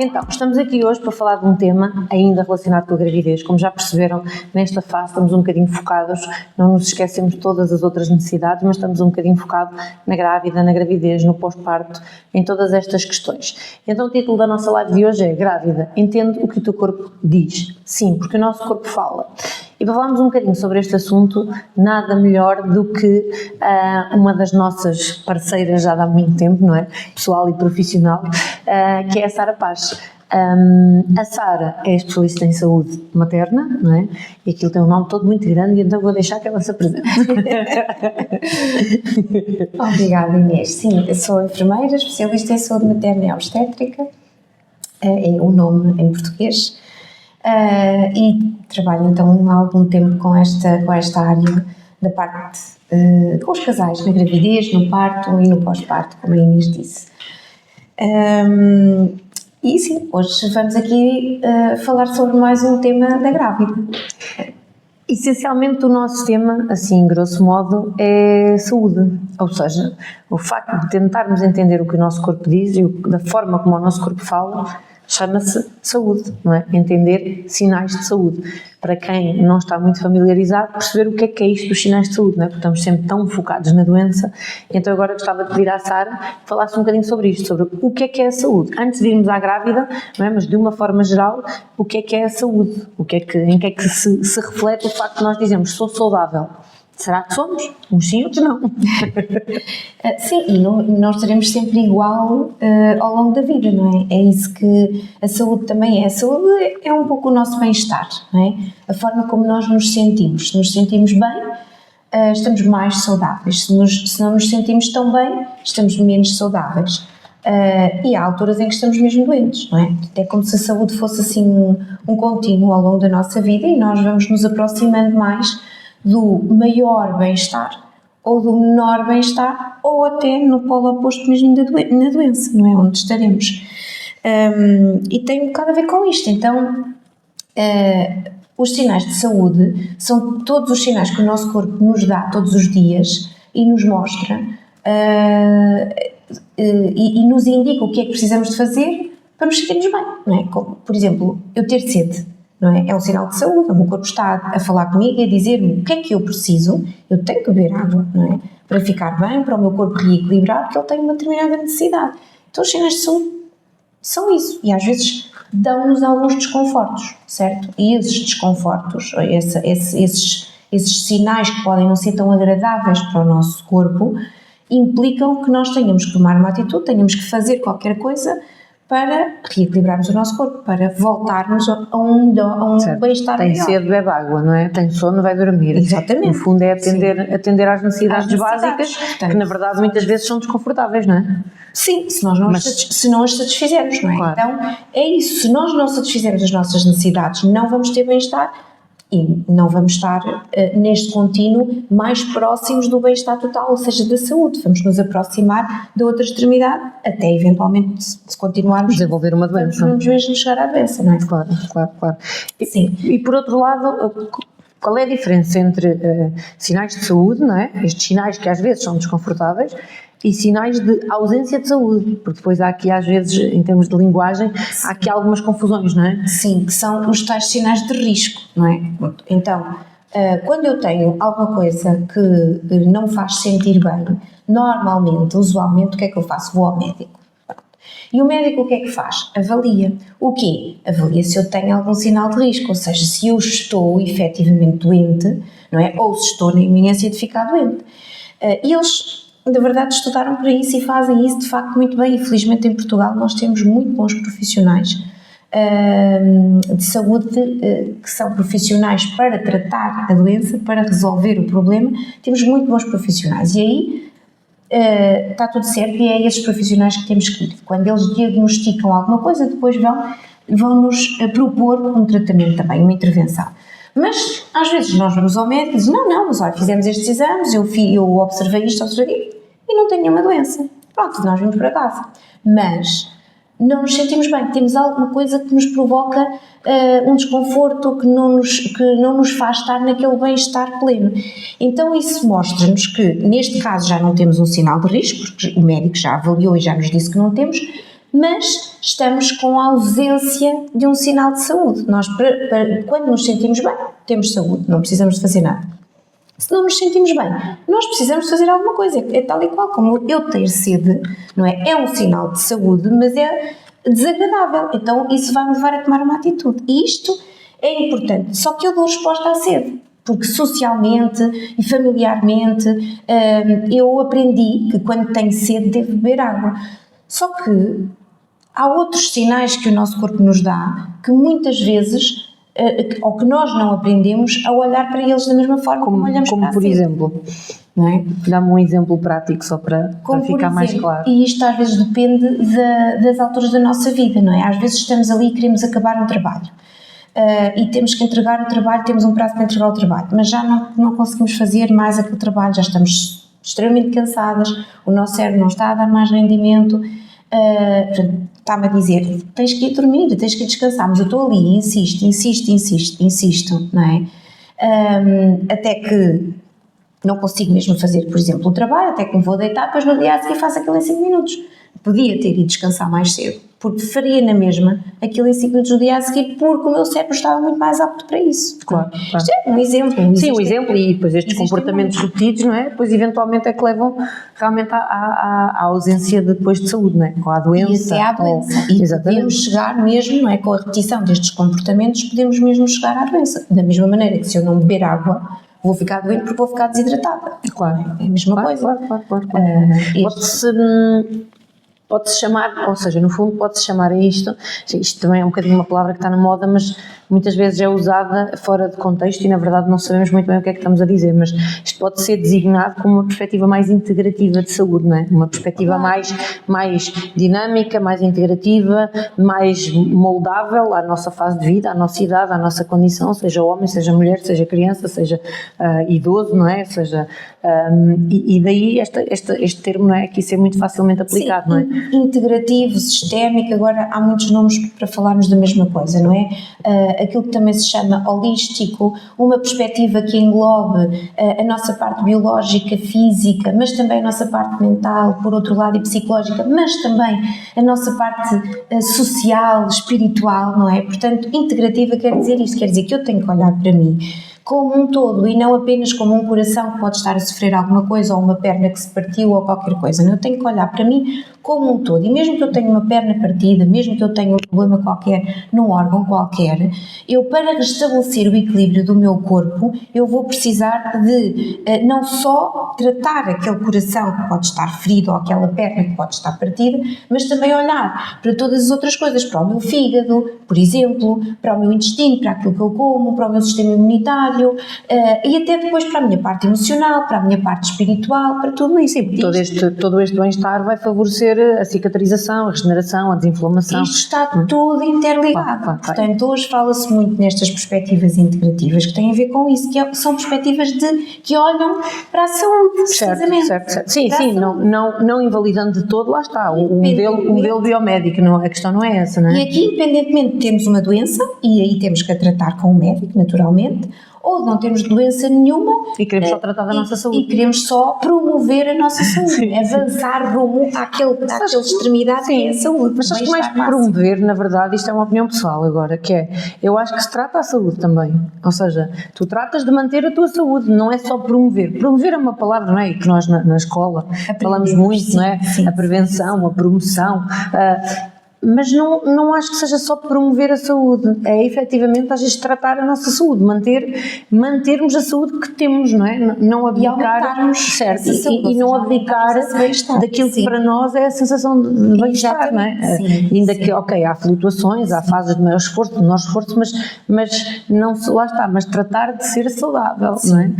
Então, estamos aqui hoje para falar de um tema ainda relacionado com a gravidez. Como já perceberam, nesta fase estamos um bocadinho focados, não nos esquecemos de todas as outras necessidades, mas estamos um bocadinho focados na grávida, na gravidez, no pós-parto, em todas estas questões. Então o título da nossa live de hoje é Grávida, entende o que o teu corpo diz? Sim, porque o nosso corpo fala. E para falarmos um bocadinho sobre este assunto, nada melhor do que uma das nossas parceiras já há muito tempo, não é? Pessoal e profissional, que é a Sara Paz. A Sara é especialista em saúde materna, não é? E aquilo tem um nome todo muito grande, então vou deixar que ela se apresente. Obrigada, Inês. Sim, eu sou enfermeira, especialista em saúde materna e obstétrica, é o nome em português, e trabalho então há algum tempo com esta área da parte com os casais, na gravidez, no parto e no pós-parto, como a Inês disse. E sim, hoje vamos aqui falar sobre mais um tema da grávida. Essencialmente o nosso tema, assim, grosso modo, é saúde, ou seja, o facto de tentarmos entender o que o nosso corpo diz e da forma como o nosso corpo fala, chama-se saúde, não é? Entender sinais de saúde. Para quem não está muito familiarizado, perceber o que é isto dos sinais de saúde, não é? Porque estamos sempre tão focados na doença. Então agora gostava de pedir à Sara que falasse um bocadinho sobre isto, sobre o que é a saúde. Antes de irmos à grávida, não é? Mas de uma forma geral, o que é a saúde? Em que é que se reflete o facto de nós dizermos sou saudável? Será que somos? Uns sim, outros não. Sim, e nós estaremos sempre igual ao longo da vida, não é? É isso que a saúde também é. A saúde é um pouco o nosso bem-estar, não é? A forma como nós nos sentimos. Se nos sentimos bem, estamos mais saudáveis. Se não nos sentimos tão bem, estamos menos saudáveis. E há alturas em que estamos mesmo doentes, não é? É como se a saúde fosse assim um contínuo ao longo da nossa vida e nós vamos nos aproximando mais do maior bem-estar ou do menor bem-estar ou até no polo oposto mesmo na doença, não é? Onde estaremos. E tem um bocado a ver com isto. Então, os sinais de saúde são todos os sinais que o nosso corpo nos dá todos os dias e nos mostra e nos indica o que é que precisamos de fazer para nos sentirmos bem, não é? Como, por exemplo, eu ter sede. Não é? É um sinal de saúde, o meu corpo está a falar comigo e a dizer-me o que é que eu preciso, eu tenho que beber água, não é? Para ficar bem, para o meu corpo reequilibrar, porque ele tem uma determinada necessidade. Então os sinais de saúde são isso, e às vezes dão-nos alguns desconfortos, certo? E esses desconfortos, esses sinais que podem não ser tão agradáveis para o nosso corpo, implicam que nós tenhamos que tomar uma atitude, tenhamos que fazer qualquer coisa para reequilibrarmos o nosso corpo, para voltarmos a um bem-estar melhor. Tem sede, bebe água, não é? Tem sono, vai dormir. Exatamente. No fundo é atender às necessidades básicas, portanto, que na verdade muitas vezes são desconfortáveis, não é? Sim, se não as satisfizermos, não é? Claro. Então, é isso, se nós não satisfizermos as nossas necessidades, não vamos ter bem-estar e não vamos estar neste contínuo mais próximos do bem-estar total, ou seja, da saúde. Vamos nos aproximar da outra extremidade até eventualmente se continuarmos desenvolver uma doença. Vamos mesmo chegar à doença, não é? Claro. Sim. E por outro lado, qual é a diferença entre sinais de saúde, não é? Estes sinais que às vezes são desconfortáveis, e sinais de ausência de saúde, porque depois há aqui às vezes, em termos de linguagem, há aqui algumas confusões, não é? Sim, que são os tais sinais de risco, não é? Então, quando eu tenho alguma coisa que não me faz sentir bem, normalmente, usualmente, o que é que eu faço? Vou ao médico. E o médico o que é que faz? Avalia. O quê? Avalia se eu tenho algum sinal de risco, ou seja, se eu estou efetivamente doente, não é? Ou se estou na iminência de ficar doente. E eles de verdade estudaram para isso e fazem isso de facto muito bem, e felizmente em Portugal nós temos muito bons profissionais de saúde que são profissionais para tratar a doença, para resolver o problema. Temos muito bons profissionais e aí está tudo certo, e é esses profissionais que temos que ir. Quando eles diagnosticam alguma coisa, depois vão-nos propor um tratamento também, uma intervenção. Mas às vezes nós vamos ao médico e dizemos, não, mas olha, fizemos estes exames, eu observei isto, e não tenho nenhuma doença. Pronto, nós vimos para casa. Mas não nos sentimos bem, temos alguma coisa que nos provoca um desconforto, que não nos faz estar naquele bem-estar pleno. Então isso mostra-nos que, neste caso, já não temos um sinal de risco, porque o médico já avaliou e já nos disse que não temos, mas estamos com a ausência de um sinal de saúde. Nós, quando nos sentimos bem, temos saúde, não precisamos de fazer nada. Se não nos sentimos bem, nós precisamos de fazer alguma coisa. É tal e qual como eu ter sede, não é? É um sinal de saúde, mas é desagradável. Então isso vai me levar a tomar uma atitude. E isto é importante. Só que eu dou resposta à sede. Porque socialmente e familiarmente eu aprendi que quando tenho sede devo beber água. Só que há outros sinais que o nosso corpo nos dá que muitas vezes, ou que nós não aprendemos a olhar para eles da mesma forma como olhamos para a por sede. exemplo, Não é? dá-me um exemplo prático só para ficar mais claro. E isto às vezes depende das alturas da nossa vida, não é? Às vezes estamos ali e queremos acabar um trabalho. E temos que entregar o trabalho, temos um prazo para entregar o trabalho, mas já não conseguimos fazer mais aquele trabalho, já estamos extremamente cansadas, o nosso cérebro não está a dar mais rendimento, está-me a dizer, tens que ir dormir, tens que ir descansar, mas eu estou ali e insisto, não é? Até que não consigo mesmo fazer, por exemplo, o trabalho, até que me vou deitar, depois no dia a seguir faço aquilo em 5 minutos. Podia ter ido descansar mais cedo, porque faria na mesma aquilo em 5 minutos do dia a seguir, porque o meu cérebro estava muito mais apto para isso. Claro. Isto é um exemplo. Sim, um exemplo, e depois estes comportamentos repetidos, não é? Depois eventualmente é que levam realmente à ausência depois de saúde, não é? Ou à doença. E até à doença. E podemos chegar mesmo, não é? Com a repetição destes comportamentos, podemos mesmo chegar à doença. Da mesma maneira que se eu não beber água, vou ficar doente porque vou ficar desidratada. Claro. É a mesma coisa. Claro. Pode-se chamar, ou seja, no fundo pode-se chamar a isto também é um bocadinho uma palavra que está na moda, mas muitas vezes é usada fora de contexto e na verdade não sabemos muito bem o que é que estamos a dizer, mas isto pode ser designado como uma perspectiva mais integrativa de saúde, não é? Uma perspectiva mais dinâmica, mais integrativa, mais moldável à nossa fase de vida, à nossa idade, à nossa condição, seja homem, seja mulher, seja criança, seja idoso, não é? Seja, e daí este termo, não é? Que isso é muito facilmente aplicado, não é? Integrativo, sistémico, agora há muitos nomes para falarmos da mesma coisa, não é? Aquilo que também se chama holístico, uma perspectiva que englobe a nossa parte biológica, física, mas também a nossa parte mental, por outro lado, e psicológica, mas também a nossa parte social, espiritual, não é? Portanto, integrativa quer dizer isto, quer dizer que eu tenho que olhar para mim como um todo e não apenas como um coração que pode estar a sofrer alguma coisa ou uma perna que se partiu ou qualquer coisa. Eu tenho que olhar para mim como um todo e mesmo que eu tenha uma perna partida, mesmo que eu tenha um problema qualquer num órgão qualquer, eu para restabelecer o equilíbrio do meu corpo, eu vou precisar de não só tratar aquele coração que pode estar ferido ou aquela perna que pode estar partida, mas também olhar para todas as outras coisas, para o meu fígado, por exemplo, para o meu intestino, para aquilo que eu como, para o meu sistema imunitário, e até depois para a minha parte emocional, para a minha parte espiritual, para tudo isso. Todo este bem-estar vai favorecer a cicatrização, a regeneração, a desinflamação. Isto está tudo interligado. Portanto, hoje fala-se muito nestas perspectivas integrativas que têm a ver com isso, que são perspectivas que olham para a saúde, precisamente. Certo. Sim, não invalidando de todo, lá está, o modelo biomédico, não, a questão não é essa, não é? E aqui, independentemente de termos uma doença, e aí temos que a tratar com o médico, naturalmente, ou não temos doença nenhuma e queremos só tratar da nossa saúde e queremos só promover a nossa saúde, avançar rumo àquela extremidade que é a saúde. Mas acho que mais que promover, na verdade, isto é uma opinião pessoal agora, que é, eu acho que se trata a saúde também, ou seja, tu tratas de manter a tua saúde, não é só promover. Promover é uma palavra, não é? Que nós na escola falamos muito, não é? A prevenção, a promoção, mas não acho que seja só promover a saúde, é efetivamente às vezes tratar a nossa saúde, mantermos a saúde que temos, não é? Não abdicar, certo, e não abdicar daquilo que para nós é a sensação de bem-estar, não é? Ainda que, há flutuações, há fases de maior esforço, de menor esforço, mas não, lá está, mas tratar de ser saudável, não é?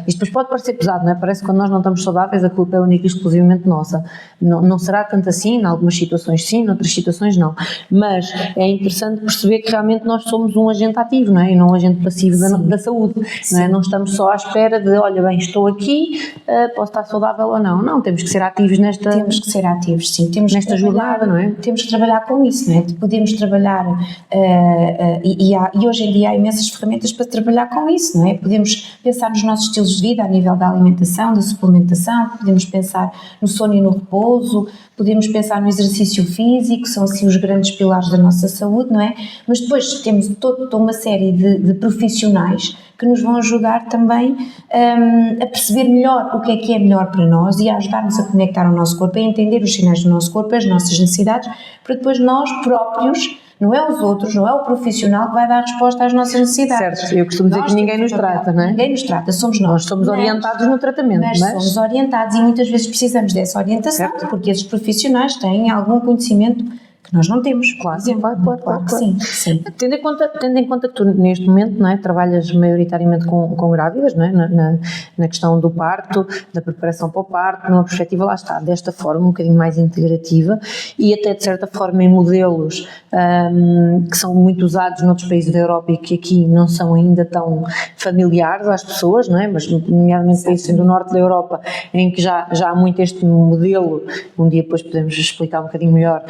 Isto depois pode parecer pesado, não é? Parece que quando nós não estamos saudáveis a culpa é única e exclusivamente nossa. Não será tanto assim, em algumas situações sim, noutras situações situações não, mas é interessante perceber que realmente nós somos um agente ativo, não é? E não um agente passivo da saúde, não é? Não estamos só à espera de, olha bem, estou aqui, posso estar saudável ou não. Não, temos que ser ativos nesta... Temos que ser ativos, sim. Nesta jornada, não é? Temos que trabalhar com isso, não é? Podemos trabalhar, e hoje em dia há imensas ferramentas para trabalhar com isso, não é? Podemos pensar nos nossos estilos de vida a nível da alimentação, da suplementação, podemos pensar no sono e no repouso, podemos pensar no exercício físico, são assim os grandes pilares da nossa saúde, não é? Mas depois temos toda uma série de profissionais que nos vão ajudar também a perceber melhor o que é melhor para nós e a ajudar-nos a conectar ao nosso corpo, a entender os sinais do nosso corpo, as nossas necessidades, para depois nós próprios, não é os outros, não é o profissional que vai dar resposta às nossas necessidades. Certo, eu costumo dizer que ninguém nos trata, não é? Ninguém nos trata, somos nós. Nós somos orientados no tratamento, mas somos orientados e muitas vezes precisamos dessa orientação, certo, porque esses profissionais têm algum conhecimento que nós não temos. Claro, claro. Sim. Tendo em conta que tu neste momento, não é, trabalhas maioritariamente com grávidas, não é, na questão do parto, da preparação para o parto, numa perspectiva, lá está, desta forma um bocadinho mais integrativa e até de certa forma em modelos que são muito usados noutros países da Europa e que aqui não são ainda tão familiares às pessoas, não é, mas nomeadamente países do norte da Europa em que já há muito este modelo, um dia depois podemos explicar um bocadinho melhor,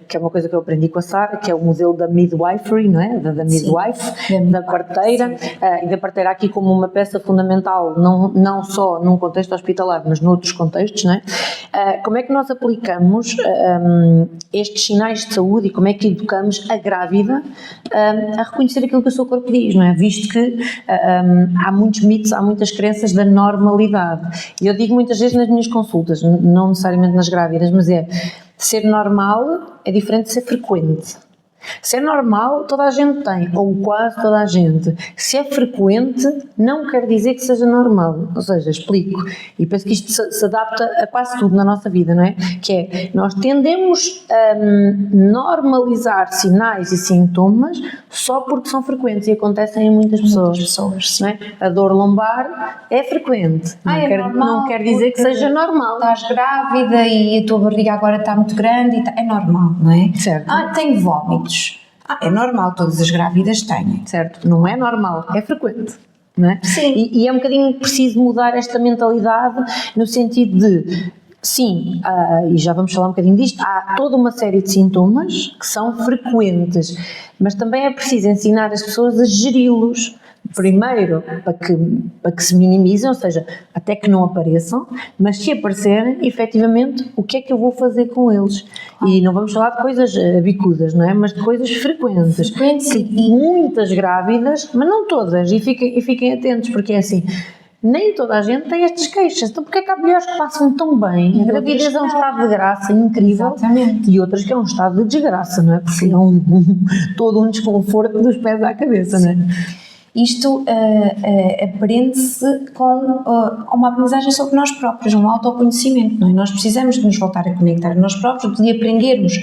que é uma coisa que eu aprendi com a Sara, que é o modelo da midwifery, não é? Da midwife, da parteira, e da parteira aqui como uma peça fundamental, não só num contexto hospitalar, mas noutros contextos, não é? Como é que nós aplicamos estes sinais de saúde e como é que educamos a grávida a reconhecer aquilo que o seu corpo diz, não é? Visto que há muitos mitos, há muitas crenças da normalidade. E eu digo muitas vezes nas minhas consultas, não necessariamente nas grávidas, mas ser normal é diferente de ser frequente. Se é normal, toda a gente tem, ou quase toda a gente. Se é frequente, não quer dizer que seja normal. Ou seja, explico. E penso que isto se adapta a quase tudo na nossa vida, não é? Que é, nós tendemos a normalizar sinais e sintomas só porque são frequentes e acontecem em muitas pessoas. Não é? A dor lombar é frequente. Não quer dizer que seja normal. Estás grávida e a tua barriga agora está muito grande, é normal, não é? Certo. Tenho vómitos. É normal, todas as grávidas têm. Certo, não é normal, é frequente. Não é? Sim. E é um bocadinho preciso mudar esta mentalidade no sentido de, sim, e já vamos falar um bocadinho disto, há toda uma série de sintomas que são frequentes, mas também é preciso ensinar as pessoas a geri-los. Primeiro, para que se minimizem, ou seja, até que não apareçam, mas se aparecerem, efetivamente, o que é que eu vou fazer com eles? E não vamos falar de coisas bicudas, não é? Mas de coisas frequentes. Que muitas grávidas, mas não todas, e fiquem atentos, porque é assim, nem toda a gente tem estas queixas. Então, porque é que há mulheres que passam tão bem? A gravidez é um estado de graça incrível. Exatamente. E outras que é um estado de desgraça, não é? Porque é todo um desconforto dos pés à cabeça, não é? Isto aprende-se com uma aprendizagem sobre nós próprios, um autoconhecimento, não é? Nós precisamos de nos voltar a conectar a nós próprios, de aprendermos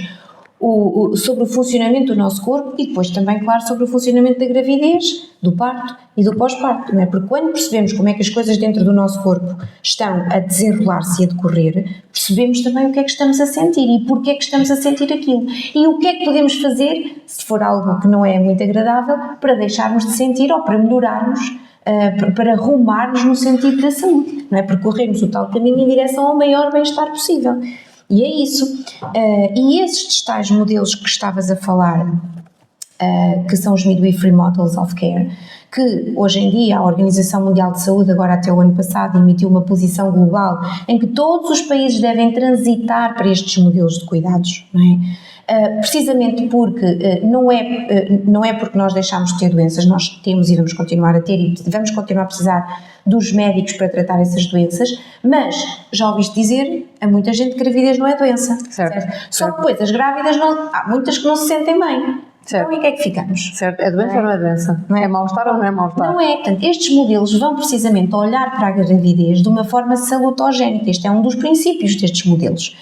sobre o funcionamento do nosso corpo e depois também, claro, sobre o funcionamento da gravidez, do parto e do pós-parto, não é? Porque quando percebemos como é que as coisas dentro do nosso corpo estão a desenrolar-se e a decorrer, percebemos também o que é que estamos a sentir e porque é que estamos a sentir aquilo e o que é que podemos fazer, se for algo que não é muito agradável, para deixarmos de sentir ou para melhorarmos, para arrumarmos no sentido da saúde, não é? Percorrermos o tal caminho em direção ao maior bem-estar possível. E é isso. E esses tais modelos que estavas a falar, que são os Midwifery Models of Care, que hoje em dia a Organização Mundial de Saúde, agora até o ano passado, emitiu uma posição global em que todos os países devem transitar para estes modelos de cuidados, não é? Precisamente porque não é porque nós deixamos de ter doenças, nós temos e vamos continuar a ter e vamos continuar a precisar dos médicos para tratar essas doenças, mas já ouviste dizer, a muita gente que gravidez não é doença. Certo. Só que depois as grávidas, há muitas que não se sentem bem. Certo. Então, em que é que ficamos? Certo. É doença ou não é doença? Não é mal-estar ou não é mal-estar? Não é. Portanto, estes modelos vão precisamente olhar para a gravidez de uma forma salutogénica. Este é um dos princípios destes modelos.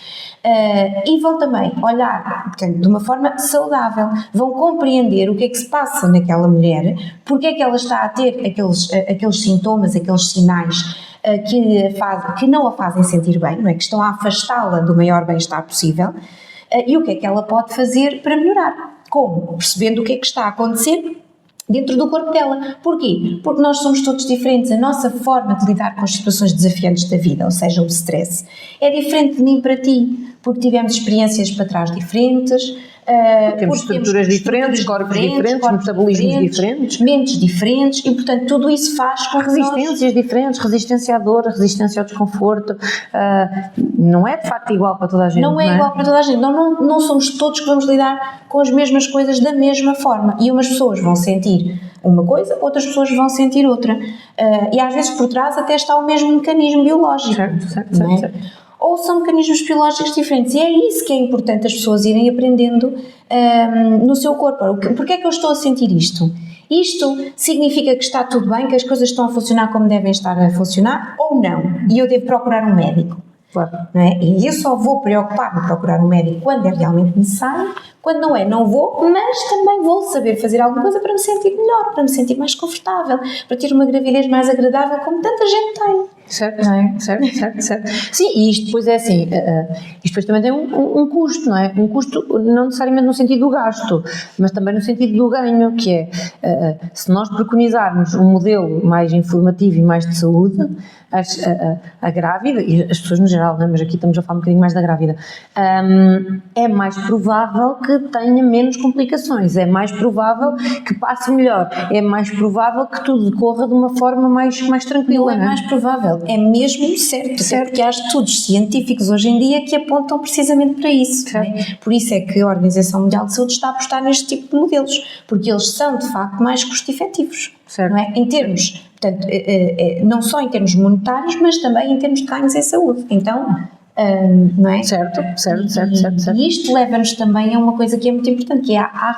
E vão também olhar, portanto, de uma forma saudável, vão compreender o que é que se passa naquela mulher, porque é que ela está a ter aqueles sintomas, aqueles sinais que não a fazem sentir bem, não é? Que estão a afastá-la do maior bem-estar possível. E o que é que ela pode fazer para melhorar? Como? Percebendo o que é que está a acontecer dentro do corpo dela. Porquê? Porque nós somos todos diferentes. A nossa forma de lidar com as situações desafiantes da vida, ou seja, o stress, é diferente de mim para ti, porque tivemos experiências para trás diferentes, temos estruturas diferentes, corpos diferentes, metabolismos diferentes, mentes diferentes e, portanto, tudo isso faz com que resistências diferentes, resistência à dor, resistência ao desconforto, não é de facto igual para toda a gente. Não é igual para toda a gente, não somos todos que vamos lidar com as mesmas coisas da mesma forma, e umas pessoas vão sentir uma coisa, outras pessoas vão sentir outra, e às vezes por trás até está o mesmo mecanismo biológico. Certo. Ou são mecanismos biológicos diferentes, e é isso que é importante as pessoas irem aprendendo no seu corpo. Porquê é que eu estou a sentir isto? Isto significa que está tudo bem, que as coisas estão a funcionar como devem estar a funcionar, ou não? E eu devo procurar um médico. Claro. Não é? E eu só vou preocupar-me procurar um médico quando é realmente necessário, quando não é, não vou, mas também vou saber fazer alguma coisa para me sentir melhor, para me sentir mais confortável, para ter uma gravidez mais agradável, como tanta gente tem. Certo, não é? Certo. Sim, e isto depois é assim, isto depois também tem um custo, não é? Um custo não necessariamente no sentido do gasto, mas também no sentido do ganho, que é, se nós preconizarmos um modelo mais informativo e mais de saúde, a grávida, e as pessoas no geral, não é? Mas aqui estamos a falar um bocadinho mais da grávida, é mais provável que tenha menos complicações, é mais provável que passe melhor, é mais provável que tudo decorra de uma forma mais tranquila. Não é mais provável, é mesmo certo. Porque há estudos científicos hoje em dia que apontam precisamente para isso. Né? Por isso é que a Organização Mundial de Saúde está a apostar neste tipo de modelos, porque eles são de facto mais custo-efetivos. Não é? Em termos, portanto, não só em termos monetários, mas também em termos de ganhos em saúde. Então, não é? Certo. E isto leva-nos também a uma coisa que é muito importante, que é a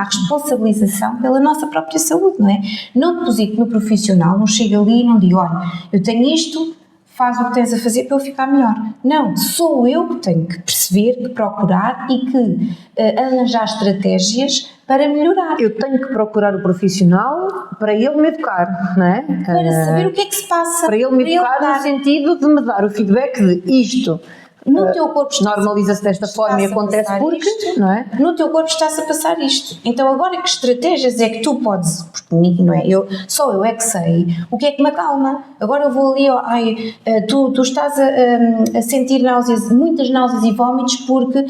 responsabilização pela nossa própria saúde, não é? Não deposito no profissional, não chego ali e não digo, olha, eu tenho isto, faz o que tens a fazer para eu ficar melhor. Não, sou eu que tenho que perceber, que procurar e que arranjar estratégias para melhorar. Eu tenho que procurar o profissional para ele me educar, não é? Para saber o que é que se passa. Para ele me educar no sentido de me dar o feedback de isto. No teu corpo normaliza-se desta forma e acontece porque, isto, não é? No teu corpo está-se a passar isto. Então agora que estratégias é que tu podes, não é? Só eu é que sei o que é que me acalma. Agora eu vou ali, tu estás a sentir náuseas, muitas náuseas e vómitos porque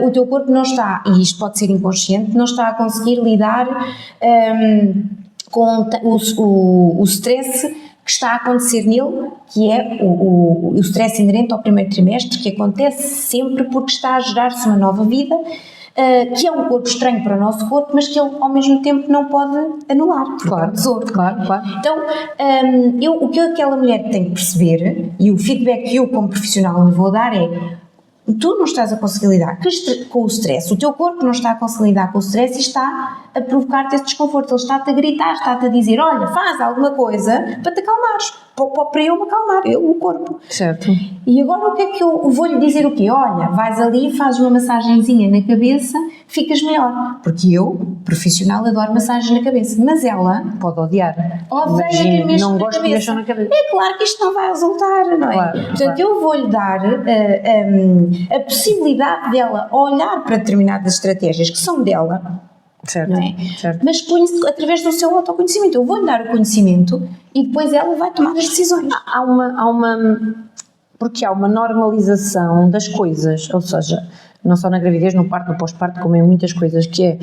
o teu corpo não está, e isto pode ser inconsciente, não está a conseguir lidar com o stress que está a acontecer nele, que é o stress inerente ao primeiro trimestre, que acontece sempre porque está a gerar-se uma nova vida, que é um corpo estranho para o nosso corpo, mas que ele ao mesmo tempo não pode anular, claro, é um tesouro. Claro. Então, o que aquela mulher tem que perceber, e o feedback que eu como profissional lhe vou dar é: tu não estás a conseguir lidar com o stress, o teu corpo não está a conseguir lidar com o stress e está a provocar-te esse desconforto, ele está-te a gritar, está-te a dizer, olha, faz alguma coisa para te acalmares, para eu me acalmar, o corpo. Certo. E agora o que é que eu vou-lhe dizer? O quê? Olha, vais ali, fazes uma massagenzinha na cabeça, ficas melhor. Porque eu, profissional, adoro massagens na cabeça, mas ela pode odiar. Odeia que mexam não na gosto de mexer na cabeça. É claro que isto não vai resultar, não é? Claro, Portanto, eu vou-lhe dar a possibilidade dela olhar para determinadas estratégias que são dela, certo, não é? Certo. Mas através do seu autoconhecimento. Eu vou-lhe dar o conhecimento e depois ela vai tomar as decisões. Porque há uma normalização das coisas, ou seja, não só na gravidez, no parto, no pós-parto, como em muitas coisas, que é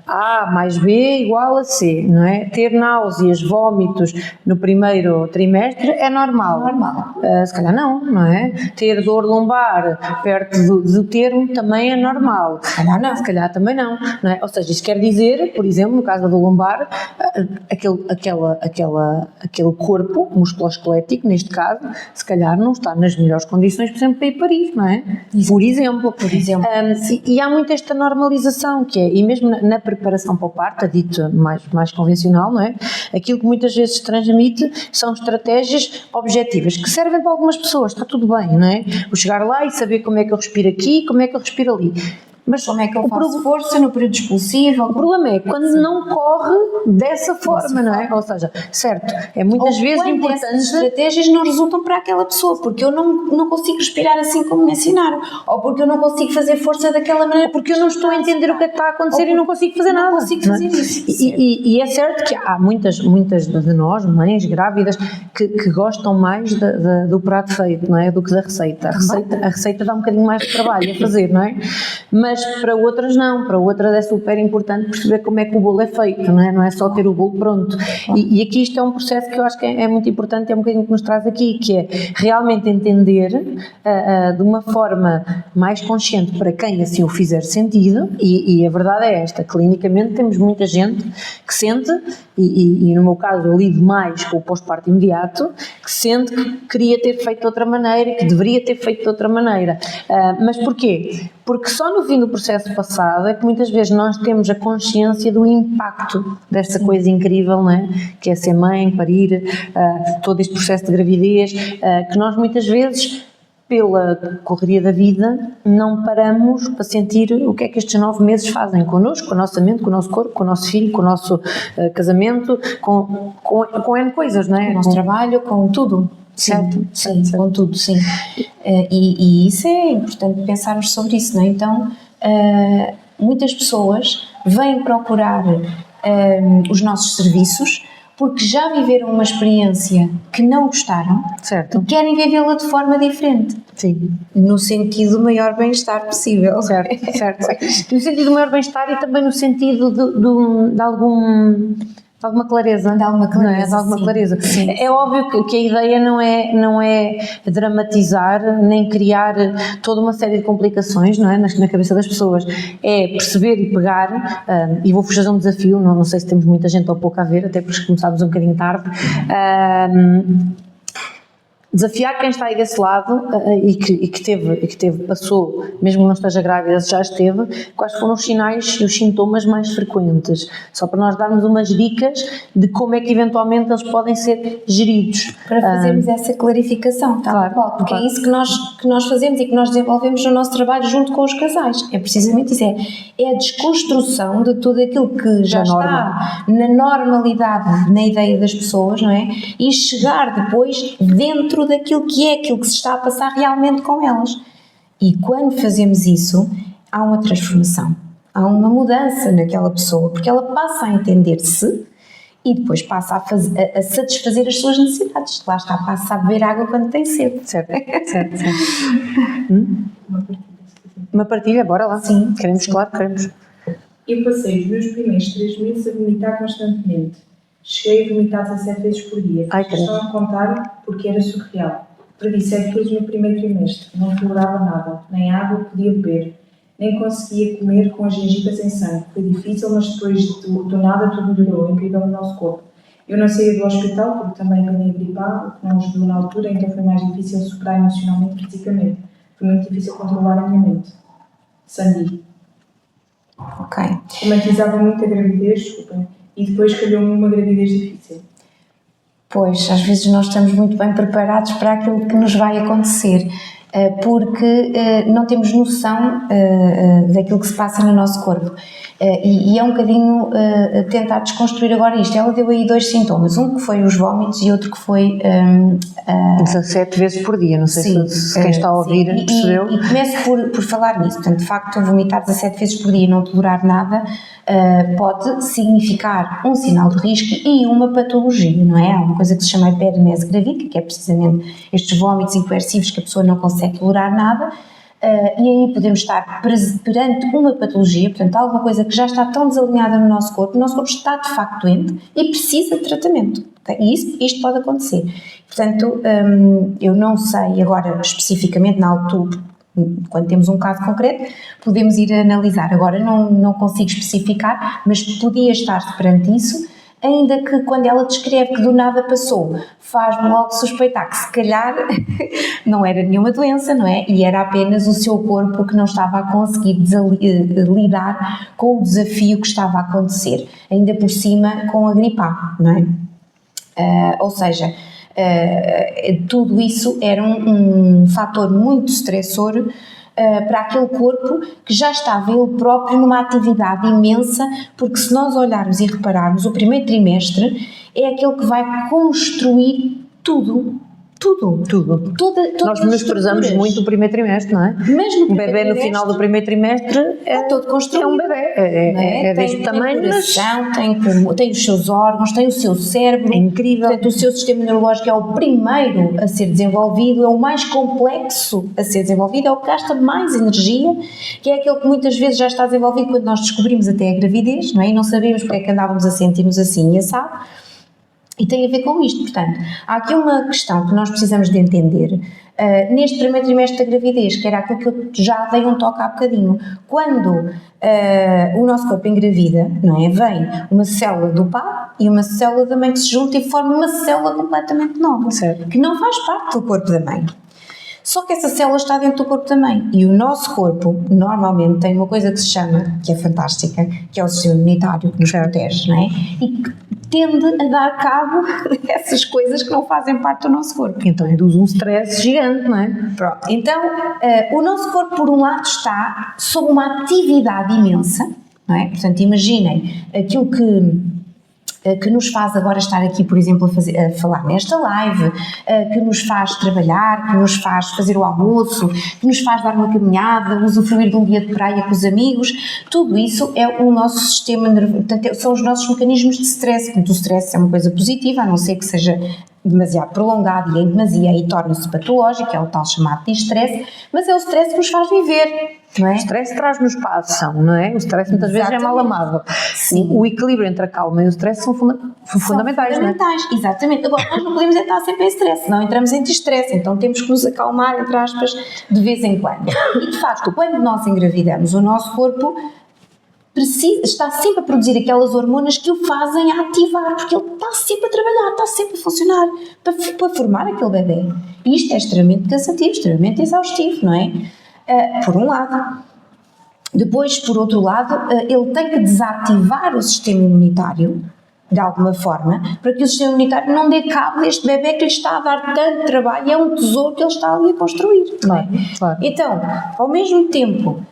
A mais B igual a C, não é? Ter náuseas, vómitos no primeiro trimestre é normal. Se calhar não é? Ter dor lombar perto do termo também é normal. Se calhar não. Se calhar também não é? Ou seja, isto quer dizer, por exemplo, no caso da dor lombar, aquele corpo musculoesquelético, neste caso, se calhar não está nas melhores condições, por exemplo, para ir parir, não é? Por exemplo. E há muito esta normalização que é, e mesmo na preparação para o parto, a dito mais convencional, não é? Aquilo que muitas vezes se transmite são estratégias objetivas, que servem para algumas pessoas, está tudo bem, não é? O chegar lá e saber como é que eu respiro aqui, como é que eu respiro ali. Mas como é que eu faço força no período expulsivo? O problema é quando não corre dessa forma, não é? Ou seja, certo, é muitas vezes importante... essas estratégias não resultam para aquela pessoa, porque eu não consigo respirar assim como me ensinaram, ou porque eu não consigo fazer força daquela maneira, porque eu não estou a entender o que é que está a acontecer e não consigo fazer nada. Não consigo fazer isso. E é certo que há muitas de nós, mães grávidas, que gostam mais do prato feito, não é? Do que da receita. A receita dá um bocadinho mais de trabalho a fazer, não é? Mas para outras não, para outras é super importante perceber como é que o bolo é feito, não é? Não é só ter o bolo pronto. E aqui isto é um processo que eu acho que é muito importante, é um bocadinho que nos traz aqui, que é realmente entender de uma forma mais consciente para quem assim o fizer sentido, e a verdade é esta, clinicamente temos muita gente que sente, e no meu caso eu lido mais com o pós-parto imediato, que sente que queria ter feito de outra maneira, que deveria ter feito de outra maneira. Mas porquê? Porque só no fim do processo passado é que muitas vezes nós temos a consciência do impacto desta coisa incrível, não é? Que é ser mãe, parir, todo este processo de gravidez, que nós muitas vezes, pela correria da vida, não paramos para sentir o que é que estes 9 meses fazem connosco, com a nossa mente, com o nosso corpo, com o nosso filho, com o nosso casamento, com N coisas, não é? Com o nosso trabalho, com tudo. Certo, sim, com tudo, sim. E isso é importante pensarmos sobre isso, não é? Então, muitas pessoas vêm procurar os nossos serviços porque já viveram uma experiência que não gostaram, certo, e querem vivê-la de forma diferente. Sim. No sentido do maior bem-estar possível. Certo. No sentido do maior bem-estar e também no sentido de alguma clareza. De alguma clareza. De alguma clareza. Sim. É óbvio que a ideia não é dramatizar, nem criar toda uma série de complicações, não é? Na cabeça das pessoas. É perceber e pegar, e vou-vos fazer um desafio, não sei se temos muita gente ou pouco a ver, até porque começámos um bocadinho tarde. Desafiar quem está aí desse lado e que passou, mesmo que não esteja grávida, já esteve, quais foram os sinais e os sintomas mais frequentes, só para nós darmos umas dicas de como é que eventualmente eles podem ser geridos. Para fazermos essa clarificação, tá? Claro, porque é isso que nós fazemos e que nós desenvolvemos no nosso trabalho junto com os casais, é precisamente isso, é a desconstrução de tudo aquilo que já está na normalidade, na ideia das pessoas, não é? E chegar depois dentro daquilo que se está a passar realmente com elas. E quando fazemos isso, há uma transformação, há uma mudança naquela pessoa, porque ela passa a entender-se e depois passa a satisfazer as suas necessidades. Lá está, passa a beber água quando tem sede. Certo. Uma partilha, bora lá. Sim. Queremos, claro, queremos. Eu passei os meus primeiros 3 meses a vomitar constantemente. Cheguei a vomitar 17 vezes por dia. Estão a contar porque era surreal. Perdi 7 quilos no primeiro trimestre. Não tolerava nada. Nem água podia beber. Nem conseguia comer com as gengivas em sangue. Foi difícil, mas depois do nada tudo melhorou. Incrível no nosso corpo. Eu não saí do hospital porque também apanhei gripar, o que não ajudou na altura, então foi mais difícil superar emocionalmente e fisicamente. Foi muito difícil controlar a minha mente. Sandy. Ok. Romantizava muito a gravidez, desculpem. E depois calhou-me uma gravidez difícil. Pois, às vezes nós estamos muito bem preparados para aquilo que nos vai acontecer, porque não temos noção daquilo que se passa no nosso corpo. E é um bocadinho tentar desconstruir agora isto. Ela deu aí 2 sintomas, um que foi os vómitos e outro que foi... 17 vezes por dia, não sei se quem está a ouvir percebeu. E começo por falar nisso. Portanto, de facto, vomitar 17 vezes por dia e não tolerar nada pode significar um sinal de risco e uma patologia, não é? Há uma coisa que se chama hiperemese gravídica, que é precisamente estes vómitos incoercíveis que a pessoa não consegue tolerar nada, e aí podemos estar perante uma patologia, portanto, alguma coisa que já está tão desalinhada no nosso corpo, o nosso corpo está de facto doente e precisa de tratamento. Okay? E isto pode acontecer. Portanto, eu não sei agora especificamente na altura, quando temos um caso concreto, podemos ir analisar. Agora não consigo especificar, mas podia estar perante isso, ainda que quando ela descreve que do nada passou, faz-me logo suspeitar que se calhar não era nenhuma doença, não é? E era apenas o seu corpo que não estava a conseguir lidar com o desafio que estava a acontecer, ainda por cima com a gripe A, não é? Ou seja, tudo isso era um fator muito estressor para aquele corpo que já estava ele próprio numa atividade imensa, porque se nós olharmos e repararmos, o primeiro trimestre é aquele que vai construir tudo. Nós menosprezamos muito o primeiro trimestre, não é? Mesmo o bebê no final do primeiro trimestre é todo construído. É um bebê, é deste tamanho, tem coração, tem os seus órgãos, tem o seu cérebro. É incrível. Portanto, o seu sistema neurológico é o primeiro a ser desenvolvido, é o mais complexo a ser desenvolvido, é o que gasta mais energia, que é aquele que muitas vezes já está desenvolvido quando nós descobrimos até a gravidez, não é? E não sabíamos porque é que andávamos a sentir-nos assim e assado. E tem a ver com isto, portanto, há aqui uma questão que nós precisamos de entender neste primeiro trimestre da gravidez, que era aquilo que eu já dei um toque há bocadinho. Quando o nosso corpo engravida, não é? Vem uma célula do pai e uma célula da mãe que se junta e forma uma célula completamente nova, certo, que não faz parte do corpo da mãe. Só que essa célula está dentro do corpo também. E o nosso corpo, normalmente, tem uma coisa que se chama, que é fantástica, que é o sistema imunitário que nos protege, não é? E que tende a dar cabo dessas coisas que não fazem parte do nosso corpo. Então induz um stress gigante, não é? Pronto. Então, o nosso corpo, por um lado, está sob uma atividade imensa, não é? Portanto, imaginem aquilo que nos faz agora estar aqui, por exemplo, a falar nesta live, que nos faz trabalhar, que nos faz fazer o almoço, que nos faz dar uma caminhada, usufruir de um dia de praia com os amigos, tudo isso é o nosso sistema nervoso, portanto, são os nossos mecanismos de stress. Portanto, o stress é uma coisa positiva, a não ser que seja demasiado prolongado e em demasia aí torna-se patológico, é o tal chamado de estresse, mas é o stress que nos faz viver, não é? O stress traz-nos para a ação, não é? O stress muitas vezes é mal amado. Sim. O equilíbrio entre a calma e o stress são fundamentais, não é? Exatamente. Agora, nós não podemos estar sempre em stress, senão entramos em distress, então temos que nos acalmar, entre aspas, de vez em quando. E de facto, quando nós engravidamos, o nosso corpo está sempre a produzir aquelas hormonas que o fazem a ativar, porque ele está sempre a trabalhar, está sempre a funcionar para formar aquele bebê. E isto é extremamente cansativo, extremamente exaustivo, não é? Por um lado. Depois, por outro lado, ele tem que desativar o sistema imunitário, de alguma forma, para que o sistema imunitário não dê cabo deste bebê que lhe está a dar tanto trabalho, e é um tesouro que ele está ali a construir. Claro, claro. Então, ao mesmo tempo,